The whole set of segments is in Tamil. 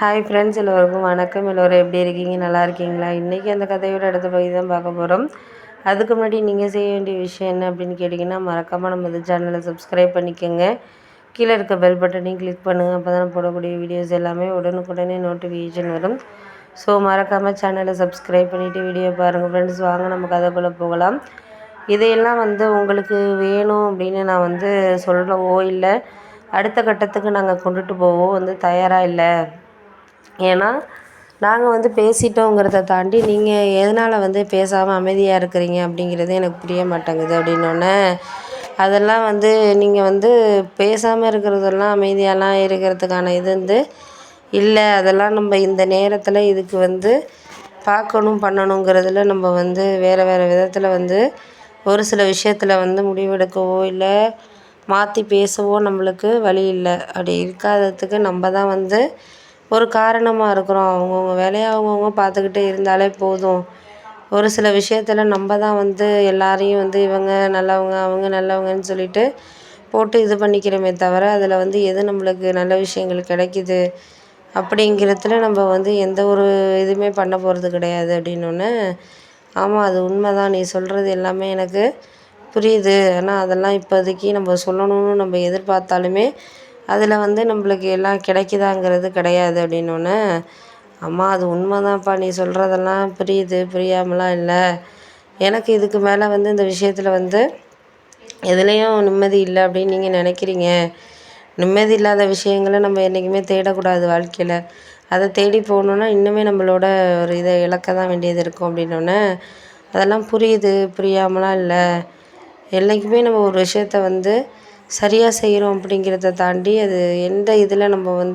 ஹாய் ஃப்ரெண்ட்ஸ், எல்லோருக்கும் வணக்கம். எல்லோரும் எப்படி இருக்கீங்க? நல்லா இருக்கீங்களா? இன்றைக்கி அந்த கதையோட அடுத்த பகுதி தான் பார்க்க போகிறோம். அதுக்கு முன்னாடி நீங்கள் செய்ய வேண்டிய விஷயம் என்ன அப்படின்னு கேட்டிங்கன்னா, மறக்காமல் நம்ம இந்த சேனலை சப்ஸ்கிரைப் பண்ணிக்கோங்க. கீழே இருக்க பெல் பட்டனையும் கிளிக் பண்ணுங்கள். அப்போ தான் போடக்கூடிய வீடியோஸ் எல்லாமே உடனுக்குடனே நோட்டிஃபிகேஷன் வரும். ஸோ மறக்காமல் சேனலை சப்ஸ்கிரைப் பண்ணிவிட்டு வீடியோ பாருங்கள் ஃப்ரெண்ட்ஸ். வாங்க நம்ம கதைக்குள்ளே போகலாம். இதையெல்லாம் உங்களுக்கு வேணும் அப்படின்னு நான் சொல்லவோ இல்லை அடுத்த கட்டத்துக்கு நாங்கள் கொண்டுட்டு போவோ தயாராக இல்லை. ஏன்னா நாங்கள் பேசிட்டோங்கிறத தாண்டி நீங்கள் எதனால் பேசாமல் அமைதியாக இருக்கிறீங்க அப்படிங்கிறது எனக்கு புரிய மாட்டேங்குது அப்படின்னோடனே, அதெல்லாம் நீங்கள் பேசாமல் இருக்கிறதெல்லாம் அமைதியாலாம் இருக்கிறதுக்கான இது இல்லை. அதெல்லாம் நம்ம இந்த நேரத்தில் இதுக்கு பார்க்கணும் பண்ணணுங்கிறதுல நம்ம வேறு வேறு விதத்தில் ஒரு சில விஷயத்தில் முடிவெடுக்கவோ இல்லை மாற்றி பேசவோ நம்மளுக்கு வழி இல்லை. அப்படி இருக்காததுக்கு நம்ம தான் ஒரு காரணமாக இருக்கிறோம். அவங்கவுங்க வேலையை அவங்கவுங்க பார்த்துக்கிட்டு இருந்தாலே போதும். ஒரு சில விஷயத்தில் நம்ம தான் எல்லாரையும் இவங்க நல்லவங்க அவங்க நல்லவங்கன்னு சொல்லிட்டு போட்டு இது பண்ணிக்கிறோமே தவிர, அதில் எது நம்மளுக்கு நல்ல விஷயங்கள் கிடைக்கிது அப்படிங்கிறதுல நம்ம எந்த ஒரு இதுவுமே பண்ண போகிறது கிடையாது அப்படின்னோடனே, ஆமாம் அது உண்மை தான், நீ சொல்கிறது எல்லாமே எனக்கு புரியுது. ஆனால் அதெல்லாம் இப்போதைக்கு நம்ம சொல்லணும்னு நம்ம எதிர்பார்த்தாலுமே அதில் நம்மளுக்கு எல்லாம் கிடைக்குதாங்கிறது கிடையாது அப்படின்னோடனே, அம்மா அது உண்மை தான்ப்பா, நீ சொல்கிறதெல்லாம் புரியுது, புரியாமலாம் இல்லை. எனக்கு இதுக்கு மேலே இந்த விஷயத்தில் எதுலேயும் நிம்மதி இல்லை அப்படின்னு நீங்கள் நினைக்கிறீங்க. நிம்மதி இல்லாத விஷயங்களை நம்ம என்றைக்குமே தேடக்கூடாது வாழ்க்கையில். அதை தேடி போகணுன்னா இன்னுமே நம்மளோட ஒரு இதை இழக்க தான் வேண்டியது இருக்கும் அப்படின்னோடனே, அதெல்லாம் புரியுது, புரியாமலாம் இல்லை. என்றைக்குமே நம்ம ஒரு விஷயத்த சரியாக செய்கிறோம் அப்படிங்கிறத தாண்டி அது எந்த இதில் நம்ம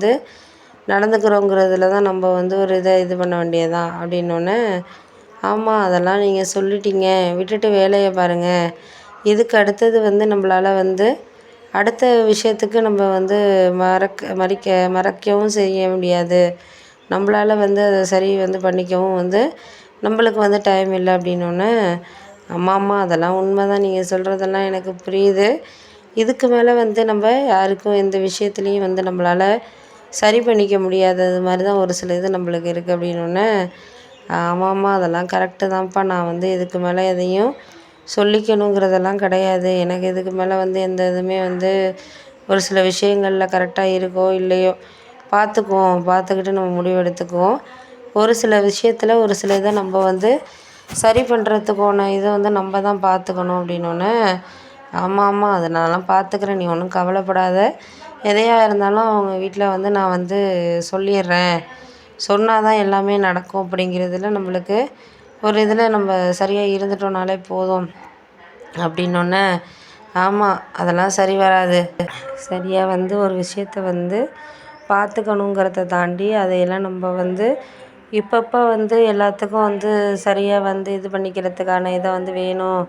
நடந்துக்கிறோங்கிறதுல தான் நம்ம ஒரு இதை இது பண்ண வேண்டியதுதான் அப்படின்னோடனே, ஆமாம் அதெல்லாம் நீங்கள் சொல்லிட்டீங்க, விட்டுட்டு வேலையை பாருங்கள். இதுக்கு அடுத்தது நம்மளால் அடுத்த விஷயத்துக்கு நம்ம மறைக்கவும் செய்ய முடியாது. நம்மளால் அதை சரி பண்ணிக்கவும் நம்மளுக்கு டைம் இல்லை அப்படின்னோடனே, ஆமாம்மா அதெல்லாம் உண்மை தான், நீங்கள் சொல்கிறதெல்லாம் எனக்கு புரியுது. இதுக்கு மேலே நம்ம யாருக்கும் எந்த விஷயத்துலேயும் நம்மளால் சரி பண்ணிக்க முடியாதது மாதிரி தான் ஒரு சில இது நம்மளுக்கு இருக்குது அப்படின்னோடனே, ஆமாம்மா அதெல்லாம் கரெக்டு தான்ப்பா, நான் இதுக்கு மேலே எதையும் சொல்லிக்கணுங்கிறதெல்லாம் கிடையாது. எனக்கு இதுக்கு மேலே எந்த இதுவுமே ஒரு சில விஷயங்களில் கரெக்டாக இருக்கோ இல்லையோ பார்த்துக்குவோம், பார்த்துக்கிட்டு நம்ம முடிவு எடுத்துக்குவோம். ஒரு சில விஷயத்தில் ஒரு சில இதை நம்ம சரி பண்ணுறதுக்கான இதை நம்ம தான் பார்த்துக்கணும் அப்படின்னோடனே, ஆமாம் அதை நான்லாம் பார்த்துக்கிறேன், நீ ஒன்றும் கவலைப்படாத. எதையாக இருந்தாலும் அவங்க வீட்டில் நான் சொல்லிடுறேன். சொன்னால் தான் எல்லாமே நடக்கும் அப்படிங்கிறதுல நம்மளுக்கு ஒரு இதில் நம்ம சரியாக இருந்துட்டோம்னாலே போதும் அப்படின்னோடனே, ஆமாம் அதெல்லாம் சரி வராது. சரியாக ஒரு விஷயத்த பார்த்துக்கணுங்கிறத தாண்டி அதையெல்லாம் நம்ம இப்பப்போ எல்லாத்துக்கும் சரியாக இது பண்ணிக்கிறதுக்கான இதை வேணும்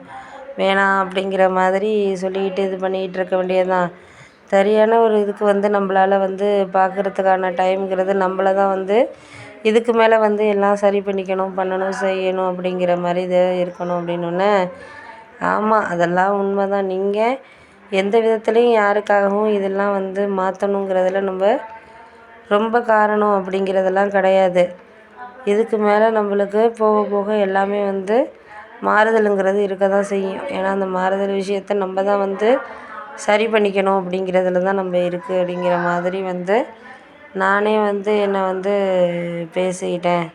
வேணாம் அப்படிங்கிற மாதிரி சொல்லிக்கிட்டு இது பண்ணிக்கிட்டு இருக்க வேண்டியது தான். சரியான ஒரு இதுக்கு நம்மளால் பார்க்குறதுக்கான டைம்ங்கிறது நம்மள தான் இதுக்கு மேலே எல்லாம் சரி பண்ணிக்கணும், பண்ணணும், செய்யணும் அப்படிங்கிற மாதிரி இது இருக்கணும் அப்படின்னோடனே, ஆமாம் அதெல்லாம் உண்மை தான். நீங்கள் எந்த விதத்துலேயும் யாருக்காகவும் இதெல்லாம் மாற்றணுங்கிறதுல நம்ம ரொம்ப காரணம் அப்படிங்கிறதெல்லாம் கிடையாது. இதுக்கு மேலே நம்மளுக்கு போக போக எல்லாமே மாறுதலுங்கிறது இருக்க தான் செய்யும். ஏன்னா அந்த மாறுதல் விஷயத்த நம்ம தான் சரி பண்ணிக்கணும் அப்படிங்கிறதுல தான் நம்ம இருக்குது அப்படிங்கிற மாதிரி நானே என்னை பேசிக்கிட்டேன்.